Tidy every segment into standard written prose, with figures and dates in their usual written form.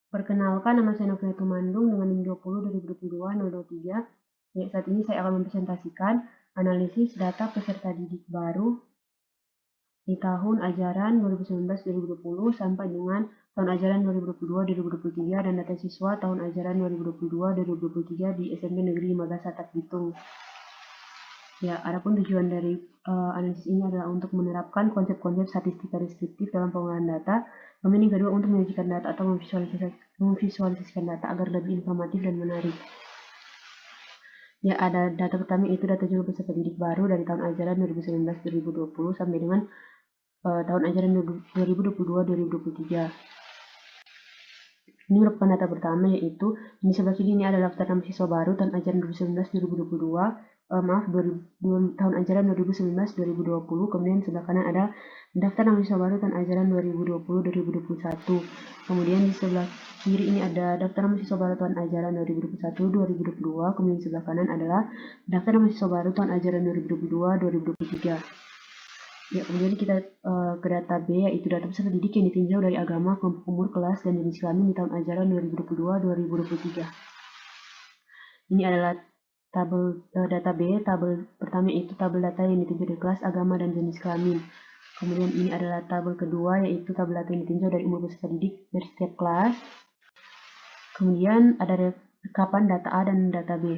Perkenalkan, nama saya Novia Tumandung dengan NIM 20 2022 023. Ya, saat ini saya akan mempresentasikan analisis data peserta didik baru di tahun ajaran 2019-2020 sampai dengan tahun ajaran 2022-2023 dan data siswa tahun ajaran 2022-2023 di SMP Negeri 15 Atap Bitung. Ya, adapun tujuan dari analisis ini adalah untuk menerapkan konsep-konsep statistika deskriptif dalam pengolahan data. Kemudian yang kedua, untuk menyajikan data atau memvisualisasikan data agar lebih informatif dan menarik. Ya, ada data pertama, itu data jumlah peserta didik baru dari tahun ajaran 2019-2020 sampai dengan tahun ajaran 2022-2023. Ini merupakan data pertama, yaitu di sebelah kiri ini ada daftar nama siswa baru tahun ajaran 2019-2022. Tahun ajaran 2019-2020. Kemudian sebelah kanan ada daftar nama siswa baru tahun ajaran 2020-2021. Kemudian di sebelah kiri ini ada daftar nama siswa baru tahun ajaran 2021-2022. Kemudian di sebelah kanan adalah daftar nama siswa baru tahun ajaran 2022-2023. Ya, kemudian kita ke data B, yaitu data peserta didik yang ditinjau dari agama, kelompok umur, kelas, dan jenis kelamin di tahun ajaran 2022-2023. Ini adalah tabel data B. Tabel pertama itu tabel data yang ditinjau dari kelas, agama, dan jenis kelamin. Kemudian ini adalah tabel kedua, yaitu tabel data yang ditinjau dari umur peserta didik dari setiap kelas. Kemudian ada rekapan data A dan data B.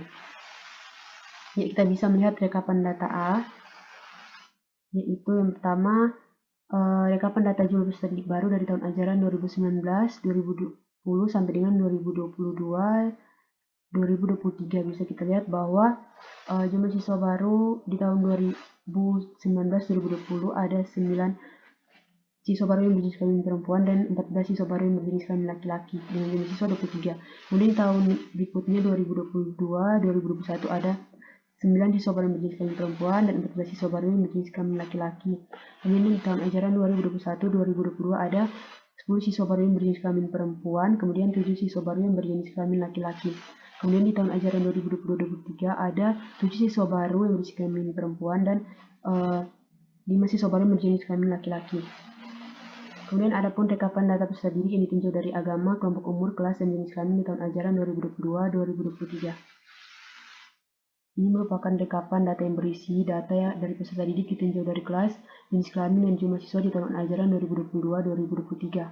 Ya, kita bisa melihat rekapan data A, yaitu yang pertama rekapan data jumlah peserta didik baru dari tahun ajaran 2019-2020 sampai dengan 2022-2023. Bisa kita lihat bahwa jumlah siswa baru di tahun 2019-2020 ada 9 siswa baru yang berjenis kelamin perempuan dan 14 siswa baru yang berjenis kelamin laki-laki dengan jumlah siswa 23. Kemudian tahun berikutnya 2022-2021 ada 9 siswa baru yang berjenis kelamin perempuan dan 14 siswa baru yang berjenis kelamin laki-laki. Kemudian di tahun ajaran 2021-2022 ada 10 siswa baru yang berjenis kelamin perempuan, kemudian 7 siswa baru yang berjenis kelamin laki-laki. Kemudian di tahun ajaran 2022-2023 ada 7 siswa baru yang berjenis kelamin perempuan dan 5 siswa baru yang berjenis kelamin laki-laki. Kemudian adapun rekapan data peserta didik yang ditinjau dari agama, kelompok umur, kelas, dan jenis kelamin di tahun ajaran 2022-2023. Ini merupakan rekapan data yang berisi data dari peserta didik ditinjau dari kelas, jenis kelamin, dan jumlah siswa di tahun ajaran 2022-2023.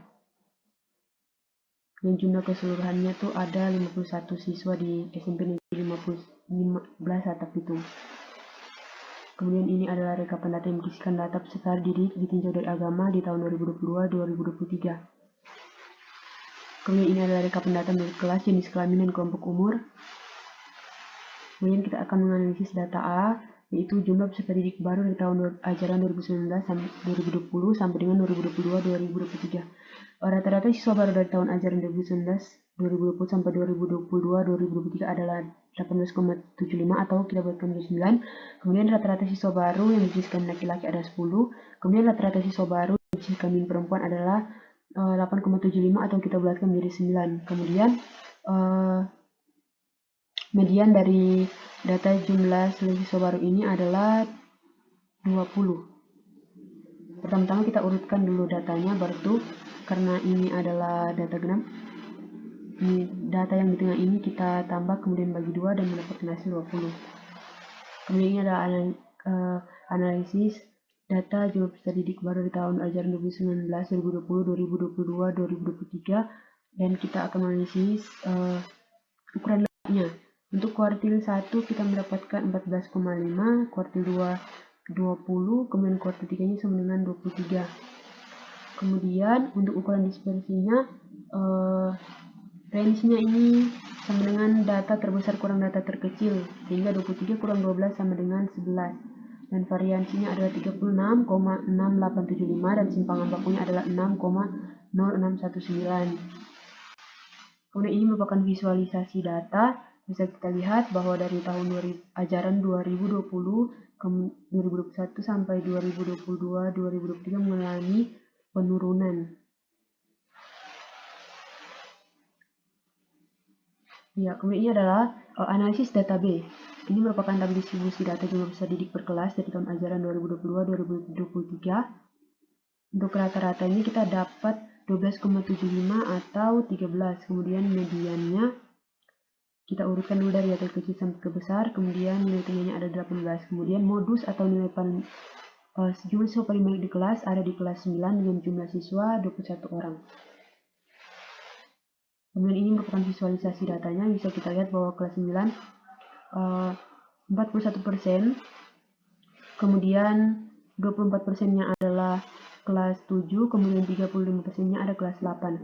Dan jumlah keseluruhannya tuh ada 51 siswa di SMP Negeri 15 Atap Bitung. Kemudian ini adalah rekapan data yang berisikan data peserta didik ditinjau dari agama di tahun 2022-2023. Kemudian ini adalah rekapan data menurut kelas, jenis kelamin, dan kelompok umur. Kemudian kita akan menganalisis data A, yaitu jumlah peserta didik baru dari tahun ajaran 2019-2020 sampai dengan 2022-2023. Rata-rata siswa baru dari tahun ajaran 2019-2020 sampai 2022-2023 adalah 18,75 atau kita buatkan 9. Kemudian rata-rata siswa baru yang berjenis kelamin laki-laki ada 10. Kemudian rata-rata siswa baru yang berjenis kelamin perempuan adalah 8,75 atau kita bulatkan menjadi 9. Kemudian median dari data jumlah siswa baru ini adalah 20. Pertama-tama kita urutkan dulu datanya, baru tuh karena ini adalah data genap. Ini data yang di tengah ini kita tambah kemudian bagi 2 dan mendapatkan hasil 20. Kemudian ini adalah analisis data jumlah peserta didik baru di tahun ajaran 2019, 2020, 2022, 2023 dan kita akan menganalisis ukuran nya. Untuk kuartil 1 kita mendapatkan 14,5, kuartil 2 20, kemudian kuartil 3 nya sama dengan 23. Kemudian untuk ukuran dispersinya, range-nya ini sama dengan data terbesar kurang data terkecil, sehingga 23 kurang 12 sama dengan 11. Dan variansinya adalah 36,6875 dan simpangan bakunya adalah 6,0619. Kemudian ini merupakan visualisasi data. Bisa kita lihat bahwa dari tahun ajaran 2020 ke 2021 sampai 2022-2023 mengalami penurunan. Ya, kemudian ini adalah analisis data B. Ini merupakan tabel distribusi data jumlah peserta didik per kelas dari tahun ajaran 2022-2023. Untuk rata-ratanya kita dapat 12,75 atau 13. Kemudian mediannya kita urutkan dulu dari yang kecil sampai ke besar, kemudian nilai tengahnya ada 18. Kemudian modus atau nilai paling jumlah siswa paling banyak di kelas ada di kelas 9 dengan jumlah siswa 21 orang. Kemudian ini merupakan visualisasi datanya, bisa kita lihat bahwa kelas 9 41%, kemudian 24%-nya adalah kelas 7, kemudian 35%-nya ada kelas 8.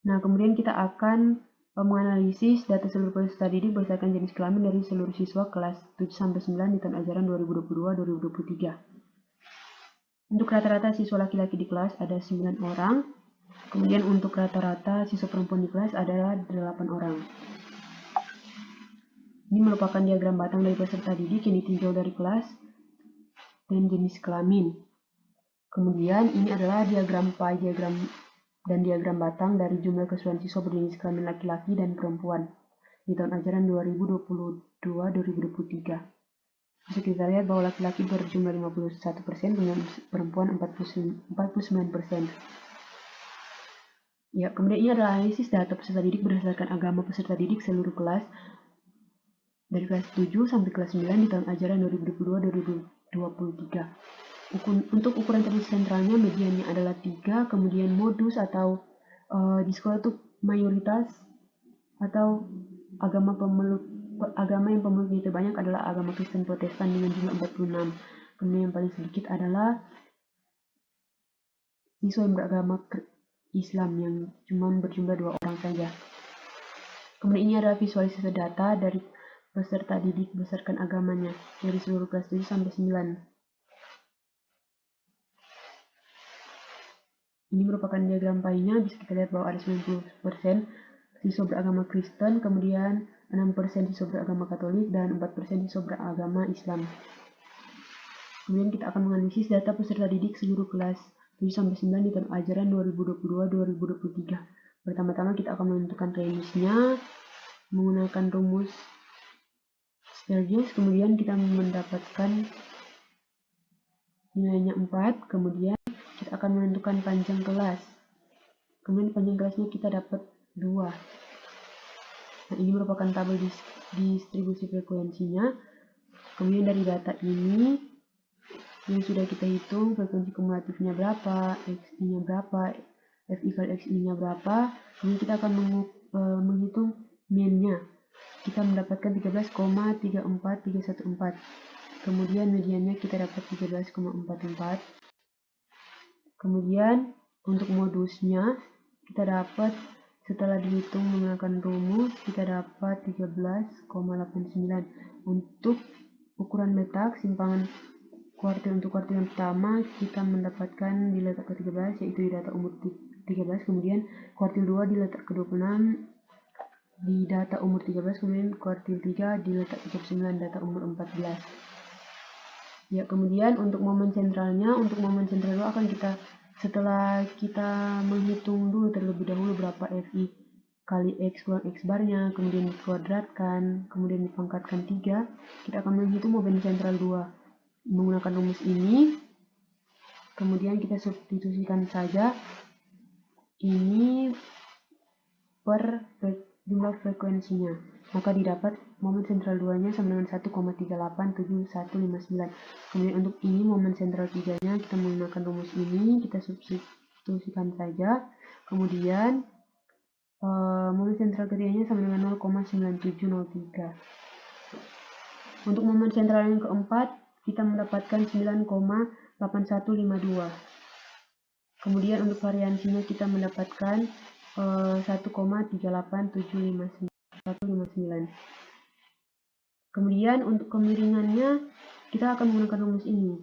Nah, kemudian kita akan menganalisis data seluruh peserta didik berdasarkan jenis kelamin dari seluruh siswa kelas 7-9 di tahun ajaran 2022-2023. Untuk rata-rata siswa laki-laki di kelas ada 9 orang, kemudian untuk rata-rata siswa perempuan di kelas adalah 8 orang. Ini merupakan diagram batang dari peserta didik yang ditinjau dari kelas dan jenis kelamin. Kemudian ini adalah diagram pie, diagram batang dari jumlah keseluruhan siswa berjenis kelamin laki-laki dan perempuan di tahun ajaran 2022-2023. Bisa kita lihat bahwa laki-laki berjumlah 51%, dengan perempuan 49%. Ya, kemudian ini adalah analisis data peserta didik berdasarkan agama peserta didik seluruh kelas dari kelas 7 sampai kelas 9 di tahun ajaran 2022-2023. Untuk ukuran tradisi sentralnya mediannya adalah 3, kemudian modus atau di sekolah itu mayoritas atau agama yang pemeluknya terbanyak adalah agama Kristen Protestan dengan jumlah 46. Kemudian yang paling sedikit adalah siswa yang beragama Islam yang cuma berjumlah 2 orang saja. Kemudian ini adalah visualisasi data dari peserta didik berdasarkan agamanya dari seluruh kelas 7 sampai 9. Ini merupakan diagram pie-nya, bisa kita lihat bahwa ada 90% siswa beragama Kristen, kemudian 6% siswa beragama Katolik, dan 4% siswa beragama Islam. Kemudian kita akan menganalisis data peserta didik seluruh kelas 7-9 di tahun ajaran 2022-2023. Pertama-tama kita akan menentukan range-nya menggunakan rumus Sturges, kemudian kita mendapatkan nilainya 4, kemudian kita akan menentukan panjang kelas. Kemudian panjang kelasnya kita dapat 2. Nah, ini merupakan tabel distribusi frekuensinya. Kemudian dari data ini yang sudah kita hitung, frekuensi kumulatifnya berapa, XI-nya berapa, FI kali XI-nya berapa. Kemudian kita akan menghitung mean-nya. Kita mendapatkan 13,34314. Kemudian mediannya kita dapat 13,44. Kemudian untuk modusnya kita dapat, setelah dihitung menggunakan rumus, kita dapat 13,89. Untuk ukuran letak simpangan kuartil untuk kuartil yang pertama kita mendapatkan di letak ke-13 yaitu di data umur 13, kemudian kuartil 2 di letak ke-26 di data umur 13, kemudian kuartil 3 di letak 39 data umur 14. Ya, kemudian untuk momen sentralnya, untuk momen sentral dulu akan kita, setelah kita menghitung dulu terlebih dahulu berapa FI kali X kurang X barnya, kemudian dikuadratkan, kemudian dipangkatkan 3, kita akan menghitung momen sentral 2 menggunakan rumus ini. Kemudian kita substitusikan saja ini per jumlah frekuensinya, maka didapat momen sentral 2-nya sama dengan 1,387159. Kemudian untuk ini momen sentral 3-nya kita menggunakan rumus ini, kita substitusikan saja. Kemudian momen sentral ketiganya sama dengan 0,9703. Untuk momen sentral yang keempat kita mendapatkan 9,8152. Kemudian untuk variansinya kita mendapatkan 1,38759. Kemudian untuk kemiringannya kita akan menggunakan rumus ini.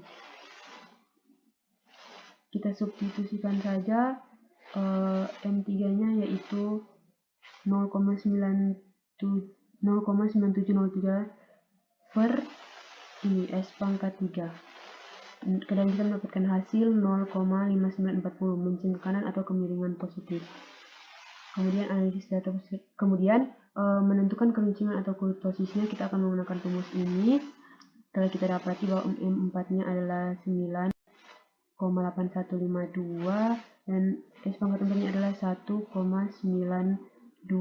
Kita substitusikan saja M3-nya yaitu 0,9703 per ini S pangkat 3. Kadang kita mendapatkan hasil 0,5940 mencing ke kanan atau kemiringan positif. Kemudian analisis data, kemudian menentukan keluncingan atau kurtosisnya kita akan menggunakan rumus ini. Setelah kita dapati bahwa M4-nya adalah 9, 1,8152 dan S pangkat 4-nya adalah 1,9237.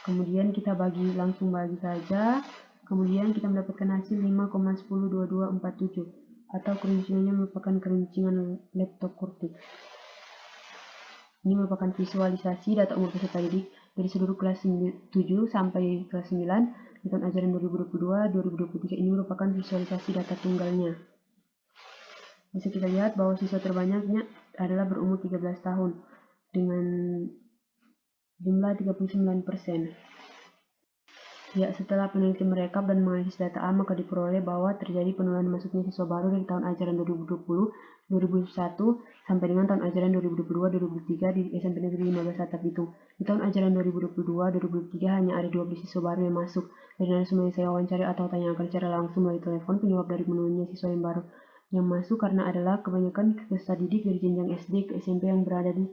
Kemudian kita langsung bagi saja. Kemudian kita mendapatkan hasil 5,102247 atau kerinciannya merupakan kerincingan laptop Kurtik. Ini merupakan visualisasi data umur peserta didik dari seluruh kelas 7 sampai kelas 9 di tahun ajaran 2022-2023. Ini merupakan visualisasi data tunggalnya. Bisa kita lihat bahwa siswa terbanyaknya adalah berumur 13 tahun dengan jumlah 39%. Ya, setelah peneliti merekap dan menganalisis data A, maka diperoleh bahwa terjadi penurunan masuknya siswa baru dari tahun ajaran 2020-2021 sampai dengan tahun ajaran 2022-2023 di SMP Negeri 15 Atap Bitung. Di tahun ajaran 2022-2023 hanya ada 12 siswa baru yang masuk. Dari narasumber yang saya wawancari atau tanyakan secara langsung melalui telepon, penyebab dari menurunnya siswa yang baru yang masuk karena adalah kebanyakan peserta didik dari jenjang SD ke SMP yang berada di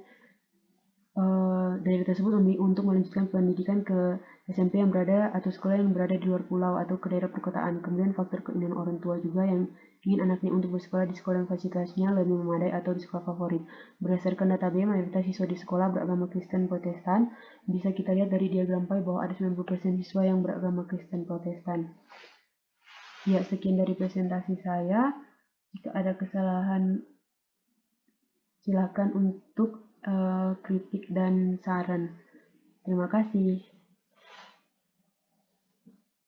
daerah tersebut memilih untuk melanjutkan pendidikan ke SMP yang berada atau sekolah yang berada di luar pulau atau ke daerah perkotaan. Kemudian faktor keinginan orang tua juga yang ingin anaknya untuk bersekolah di sekolah yang fasilitasnya lebih memadai atau di sekolah favorit. Berdasarkan data B, mayoritas siswa di sekolah beragama Kristen Protestan. Bisa kita lihat dari diagram pie bahwa ada 90% siswa yang beragama Kristen Protestan. Ya, sekian dari presentasi saya. Jika ada kesalahan, silakan untuk kritik dan saran. Terima kasih.